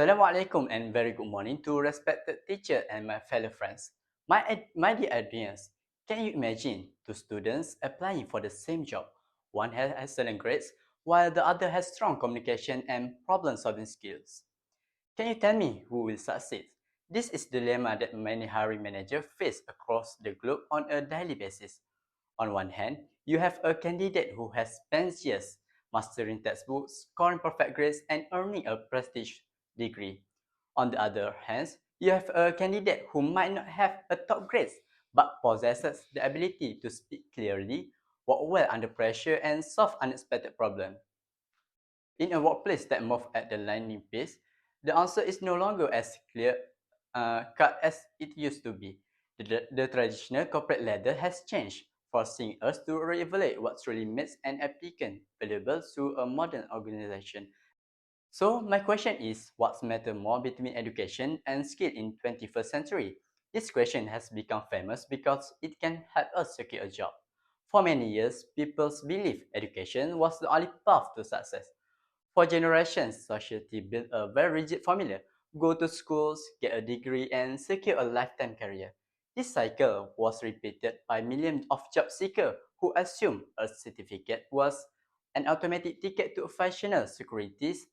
Assalamualaikum and very good morning to respected teacher and my fellow friends. My dear audience, can you imagine two students applying for the same job? One has excellent grades while the other has strong communication and problem-solving skills. Can you tell me who will succeed? This is the dilemma that many hiring managers face across the globe on a daily basis. On one hand, you have a candidate who has spent years mastering textbooks, scoring perfect grades, and earning a prestige degree. On the other hand, you have a candidate who might not have a top grades but possesses the ability to speak clearly, work well under pressure, and solve unexpected problems. In a workplace that moves at the lightning pace, the answer is no longer as clear cut as it used to be. The traditional corporate ladder has changed, forcing us to reevaluate what truly makes an applicant valuable to a modern organization. So my question is, what's matter more between education and skill in 21st century? This question has become famous because it can help us secure a job. For many years, people believed education was the only path to success. For generations, society built a very rigid formula: go to schools, get a degree, and secure a lifetime career. This cycle was repeated by millions of job seekers who assumed a certificate was an automatic ticket to functional securities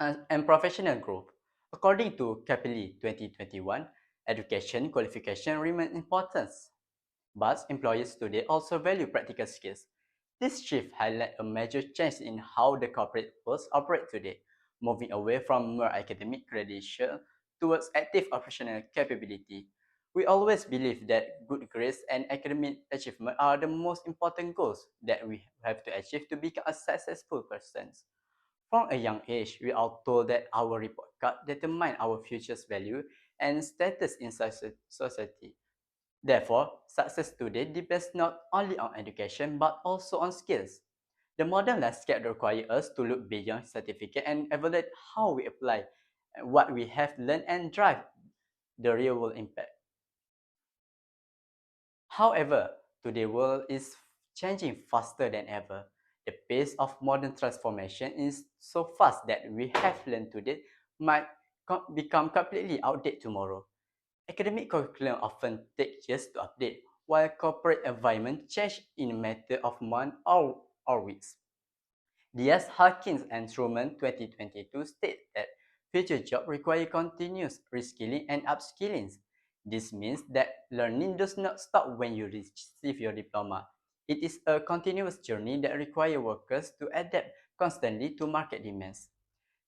and professional growth. According to Capelli 2021, education qualification remain important, but employers today also value practical skills. This shift highlights a major change in how the corporate world operates today, moving away from mere academic credential towards active operational capability. We always believe that good grades and academic achievement are the most important goals that we have to achieve to become a successful person. From a young age, we are told that our report card determine our future's value and status in society. Therefore, success today depends not only on education but also on skills. The modern landscape requires us to look beyond certificate and evaluate how we apply what we have learned and drive the real world impact. However, today's world is changing faster than ever. The pace of modern transformation is so fast that we have learned today might become completely outdated tomorrow. Academic curriculum often take years to update, while corporate environment change in a matter of months or weeks. Diaz Harkins and Truman 2022 state that future jobs require continuous reskilling and upskilling. This means that learning does not stop when you receive your diploma. It is a continuous journey that requires workers to adapt constantly to market demands.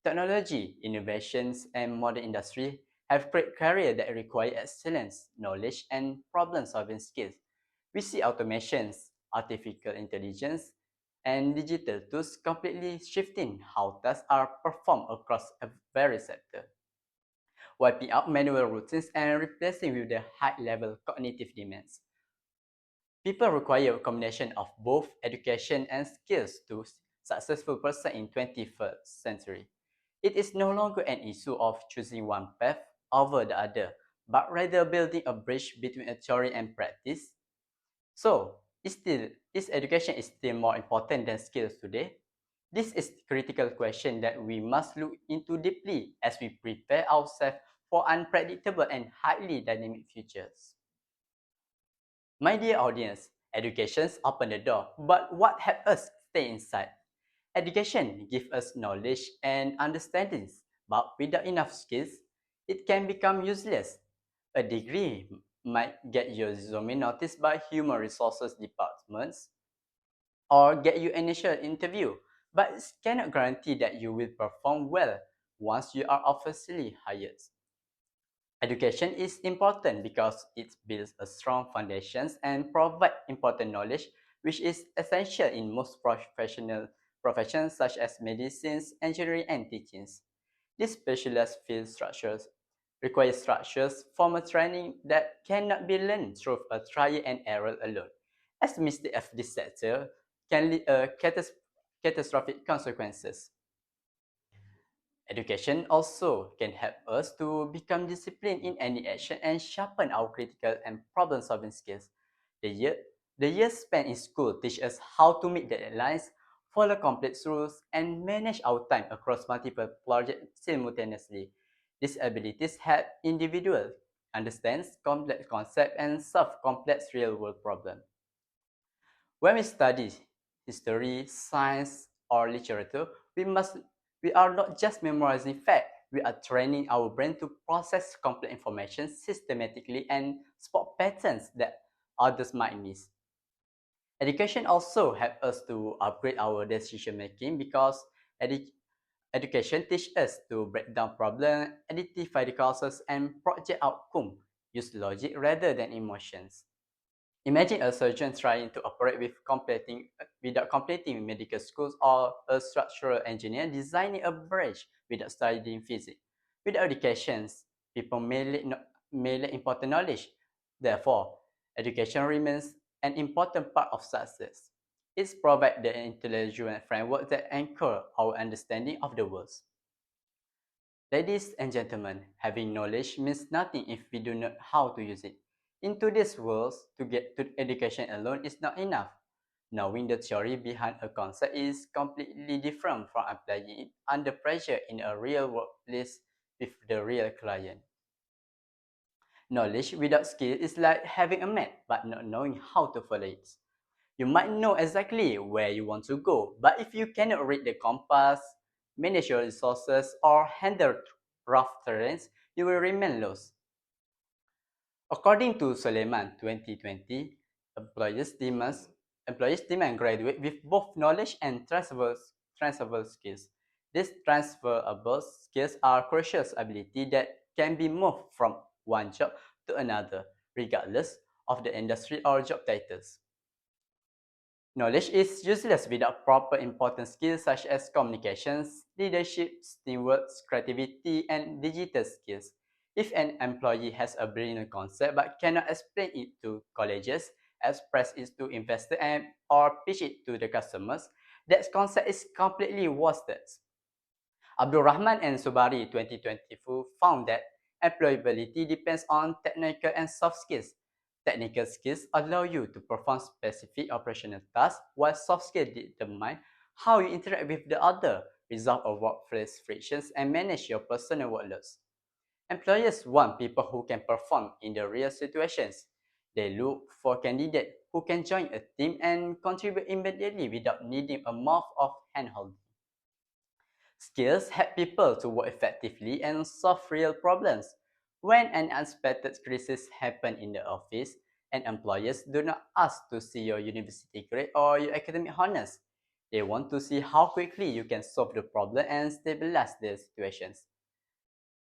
Technology, innovations, and modern industry have created careers that require excellence, knowledge, and problem-solving skills. We see automations, artificial intelligence, and digital tools completely shifting how tasks are performed across a very sector, wiping out manual routines and replacing with the high-level cognitive demands. People require a combination of both education and skills to successful person in 21st century. It is no longer an issue of choosing one path over the other, but rather building a bridge between a theory and practice. So, is education is still more important than skills today? This is a critical question that we must look into deeply as we prepare ourselves for unpredictable and highly dynamic futures. My dear audience, education's open the door, but what helps us stay inside? Education gives us knowledge and understandings, but without enough skills, it can become useless. A degree might get your resume noticed by human resources departments or get you initial interview, but it cannot guarantee that you will perform well once you are officially hired. Education is important because it builds a strong foundations and provides important knowledge which is essential in most professional professions such as medicine, engineering, and teachings. These specialized field structures require structures, formal training that cannot be learned through a trial and error alone, as the mistake of this sector can lead to catastrophic consequences. Education also can help us to become disciplined in any action and sharpen our critical and problem-solving skills. The year, the years spent in school teach us how to meet deadlines, follow complex rules, and manage our time across multiple projects simultaneously. These abilities help individuals understand complex concepts and solve complex real-world problems. When we study history, science, or literature, we are not just memorizing facts, we are training our brain to process complex information systematically and spot patterns that others might miss. Education also helps us to upgrade our decision making because edu- education teaches us to break down problems, identify the causes, and project outcome, use logic rather than emotions. Imagine a surgeon trying to operate without completing medical schools or a structural engineer designing a bridge without studying physics. Without educations, people may lack important knowledge. Therefore, education remains an important part of success. It provides the intelligent framework that anchor our understanding of the world. Ladies and gentlemen, having knowledge means nothing if we do not how to use it. In today's world, to get to education alone is not enough. Knowing the theory behind a concept is completely different from applying it under pressure in a real workplace with the real client. Knowledge without skill is like having a map but not knowing how to follow it. You might know exactly where you want to go, but if you cannot read the compass, manage your resources, or handle rough terrains, you will remain lost. According to Suleiman 2020, employers demand, employees demand graduates with both knowledge and transferable skills. These transferable skills are crucial abilities that can be moved from one job to another, regardless of the industry or job titles. Knowledge is useless without proper important skills such as communications, leadership, teamwork, creativity, and digital skills. If an employee has a brilliant concept but cannot explain it to colleagues, express it to investors, or pitch it to the customers, that concept is completely wasted. Abdul Rahman and Subari 2024 found that employability depends on technical and soft skills. Technical skills allow you to perform specific operational tasks, while soft skills determine how you interact with the other, resolve a workplace frictions, and manage your personal workloads. Employers want people who can perform in the real situations. They look for candidates who can join a team and contribute immediately without needing a month of handholding. Skills help people to work effectively and solve real problems. When an unexpected crisis happens in the office, and employers do not ask to see your university grade or your academic honors. They want to see how quickly you can solve the problem and stabilize the situations.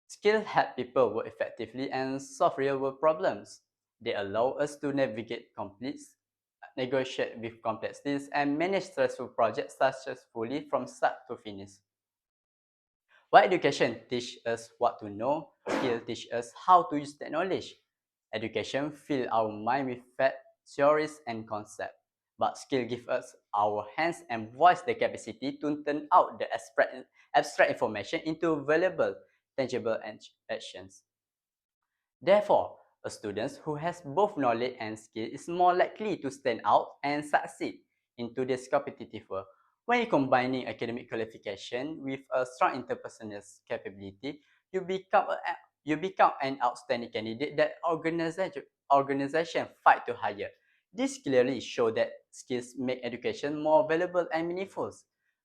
Skills help people work effectively and solve real-world problems. They allow us to navigate complex, negotiate with complexities, and manage stressful projects successfully from start to finish. While education teaches us what to know, skill teaches us how to use that knowledge. Education fills our mind with facts, theories, and concepts, but skill gives us our hands and voice the capacity to turn out the abstract information into valuable, tangible actions. Therefore, a student who has both knowledge and skill is more likely to stand out and succeed in today's competitive world. When you're combining academic qualification with a strong interpersonal capability, you become you become an outstanding candidate that organization fight to hire. This clearly shows that skills make education more valuable and meaningful.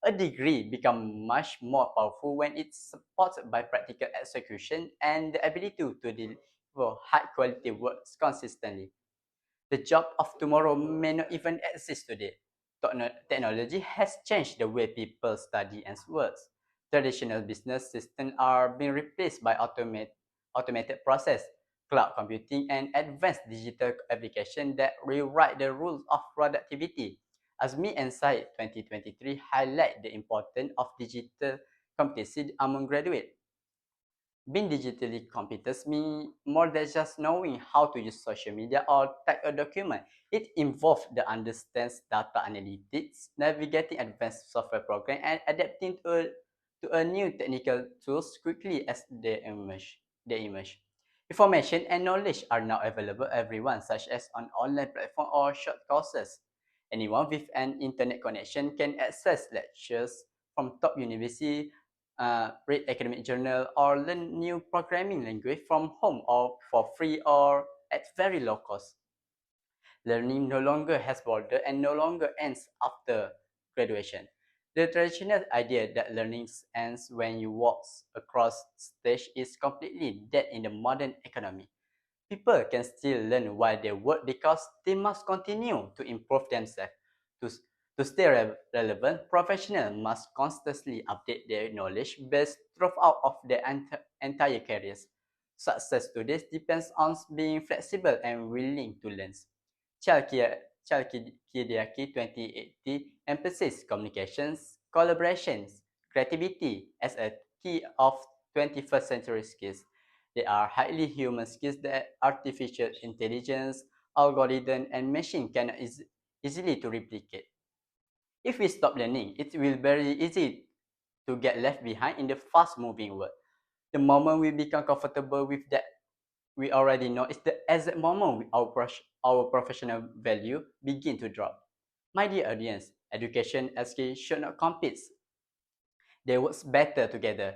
A degree becomes much more powerful when it's supported by practical execution and the ability to deliver high quality works consistently. The job of tomorrow may not even exist today. Technology has changed the way people study and work. Traditional business systems are being replaced by automated process, cloud computing, and advanced digital applications that rewrite the rules of productivity. Azmi and Said 2023 highlight the importance of digital competency among graduates. Being digitally competent means more than just knowing how to use social media or type a document. It involves the understands data analytics, navigating advanced software programs, and adapting to a new technical tools quickly as they emerge. Information and knowledge are now available everyone, such as on online platform or short courses. Anyone with an internet connection can access lectures from top university, read academic journal, or learn new programming language from home or for free or at very low cost. Learning no longer has border and no longer ends after graduation. The traditional idea that learning ends when you walk across stage is completely dead in the modern economy. People can still learn while they work because they must continue to improve themselves. To, to stay relevant, professionals must constantly update their knowledge base throughout of their entire careers. Success today depends on being flexible and willing to learn. Chalkidaki 2080 emphasizes communications, collaborations, creativity as a key of 21st century skills. They are highly human skills that artificial intelligence, algorithm, and machine cannot easily to replicate. If we stop learning, it will be very easy to get left behind in the fast-moving world. The moment we become comfortable with that we already know is the exact moment our professional value begin to drop. My dear audience, education and skill should not compete. They work better together.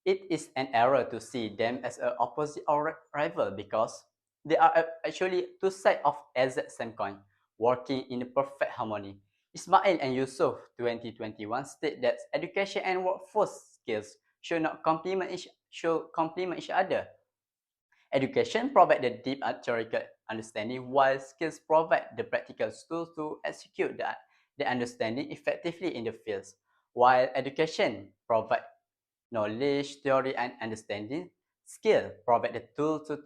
It is an error to see them as an opposite or rival because they are actually two sides of exact same coin, working in perfect harmony. Ismail and Yusuf 2021 state that education and workforce skills should complement each other. Education provides the deep theoretical understanding, while skills provide the practical tools to execute the understanding effectively in the fields. While education provides knowledge, theory, and understanding, skill provide the tool to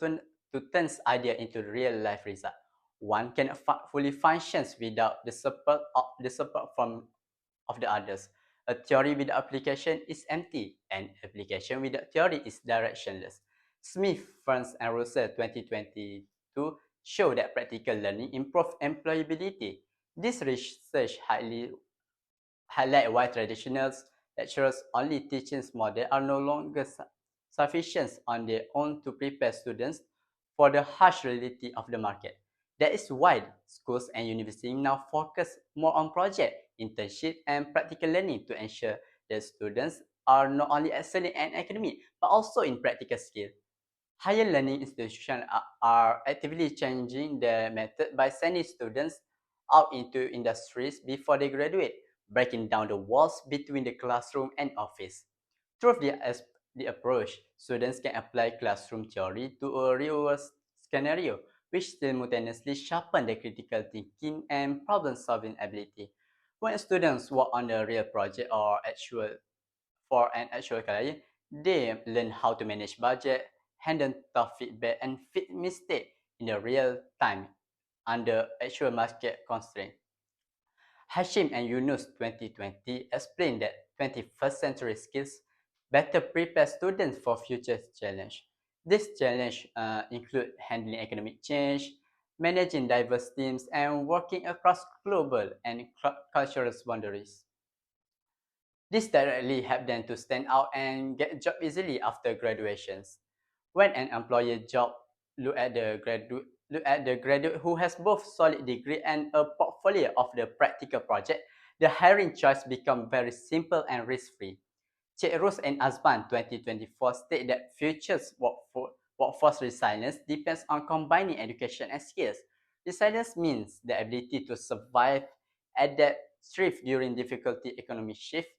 turn idea into real life result. One cannot fully functions without the support of the others. A theory without application is empty, and application without theory is directionless. Smith, Franz, and Russell 2022 show that practical learning improves employability. This research highlight why traditional lecturers only teaching models are no longer sufficient on their own to prepare students for the harsh reality of the market. That is why schools and universities now focus more on project, internship, and practical learning to ensure that students are not only excelling in academic but also in practical skills. Higher learning institutions are actively changing their method by sending students out into industries before they graduate, breaking down the walls between the classroom and office. Through the approach, students can apply classroom theory to a real-world scenario, which simultaneously sharpen their critical thinking and problem-solving ability. When students work on a real project or for an actual client, they learn how to manage budget, handle tough feedback, and fix mistakes in the real time under actual market constraints. Hashim and Yunus 2020 explained that 21st century skills better prepare students for future challenge. This challenge include handling economic change, managing diverse teams, and working across global and cultural boundaries. This directly helps them to stand out and get a job easily after graduations. When an employer job look at the graduate who has both solid degree and a portfolio of the practical project, the hiring choice become very simple and risk-free. Cheros and Azban 2024 state that futures workforce resilience depends on combining education and skills. Resilience means the ability to survive, adapt, thrive during difficulty economic shift,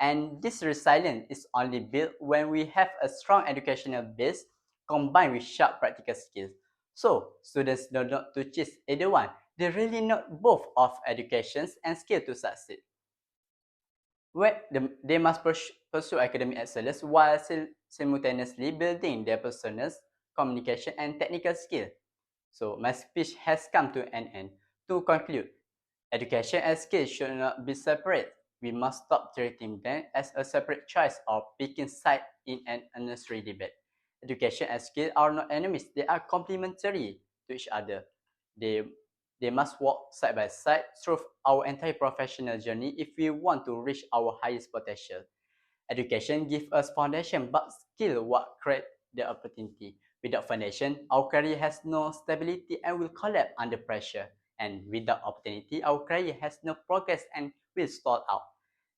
and this resilience is only built when we have a strong educational base combined with sharp practical skills. So, students do not to choose either one. They really need both of educations and skill to succeed. They must pursue academic excellence while simultaneously building their personal communication and technical skill. So my speech has come to an end. To conclude, education and skills should not be separate. We must stop treating them as a separate choice or picking side in an unnecessary debate. Education and skill are not enemies, they are complementary to each other. They, they must walk side by side through our entire professional journey if we want to reach our highest potential. Education gives us foundation, but skill what create the opportunity. Without foundation, our career has no stability and will collapse under pressure. And without opportunity, our career has no progress and will stall out.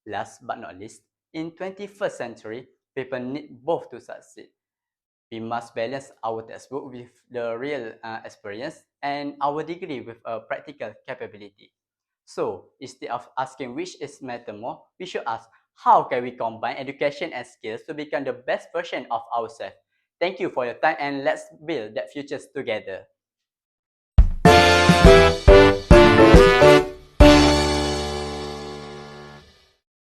Last but not least, in 21st century, people need both to succeed. We must balance our textbook with the real experience and our degree with a practical capability. So instead of asking which is matter more, we should ask how can we combine education and skills to become the best version of ourselves. Thank you for your time and let's build that futures together.